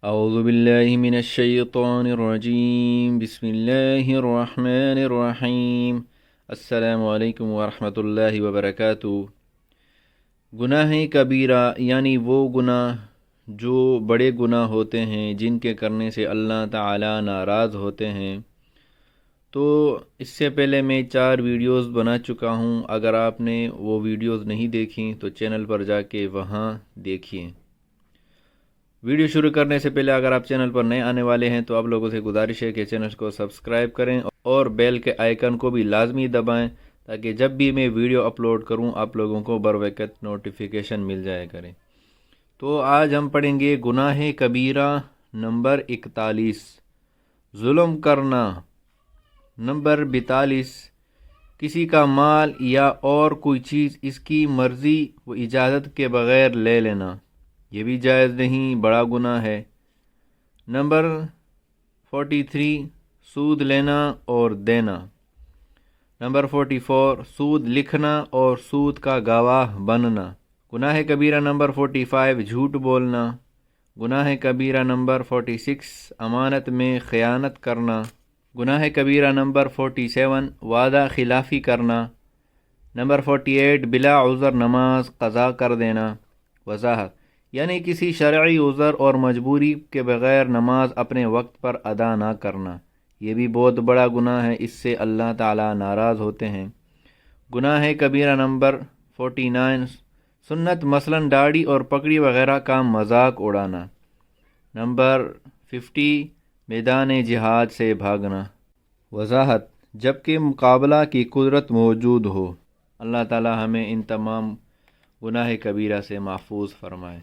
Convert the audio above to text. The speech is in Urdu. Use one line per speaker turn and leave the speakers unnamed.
اعوذ باللہ من الشیطان الرجیم بسم اللہ الرحمن الرحیم السلام علیکم ورحمۃ اللہ وبرکاتہ۔ گناہ کبیرہ یعنی وہ گناہ جو بڑے گناہ ہوتے ہیں جن کے کرنے سے اللہ تعالی ناراض ہوتے ہیں۔ تو اس سے پہلے میں 4 ویڈیوز بنا چکا ہوں، اگر آپ نے وہ ویڈیوز نہیں دیکھیں تو چینل پر جا کے وہاں دیکھیے۔ ویڈیو شروع کرنے سے پہلے اگر آپ چینل پر نئے آنے والے ہیں تو آپ لوگوں سے گزارش ہے کہ چینل کو سبسکرائب کریں اور بیل کے آئیکن کو بھی لازمی دبائیں تاکہ جب بھی میں ویڈیو اپلوڈ کروں آپ لوگوں کو بروقت نوٹیفیکیشن مل جایا کرے۔ تو آج ہم پڑھیں گے گناہ کبیرہ نمبر 41، ظلم کرنا۔ نمبر 42، کسی کا مال یا اور کوئی چیز اس کی مرضی و اجازت کے بغیر لے لینا، یہ بھی جائز نہیں، بڑا گناہ ہے۔ نمبر 43، سود لینا اور دینا۔ نمبر 44، سود لکھنا اور سود کا گواہ بننا۔ گناہ کبیرہ نمبر 45، جھوٹ بولنا۔ گناہ کبیرہ نمبر 46، امانت میں خیانت کرنا۔ گناہ کبیرہ نمبر 47، وعدہ خلافی کرنا۔ نمبر 48، بلا عذر نماز قضا کر دینا۔ وضاحت یعنی کسی شرعی عذر اور مجبوری کے بغیر نماز اپنے وقت پر ادا نہ کرنا، یہ بھی بہت بڑا گناہ ہے، اس سے اللہ تعالی ناراض ہوتے ہیں۔ گناہ کبیرہ نمبر 49، سنت مثلا داڑھی اور پگڑی وغیرہ کا مذاق اڑانا۔ نمبر 50، میدان جہاد سے بھاگنا۔ وضاحت جبکہ مقابلہ کی قدرت موجود ہو۔ اللہ تعالی ہمیں ان تمام گناہ کبیرہ سے محفوظ فرمائے۔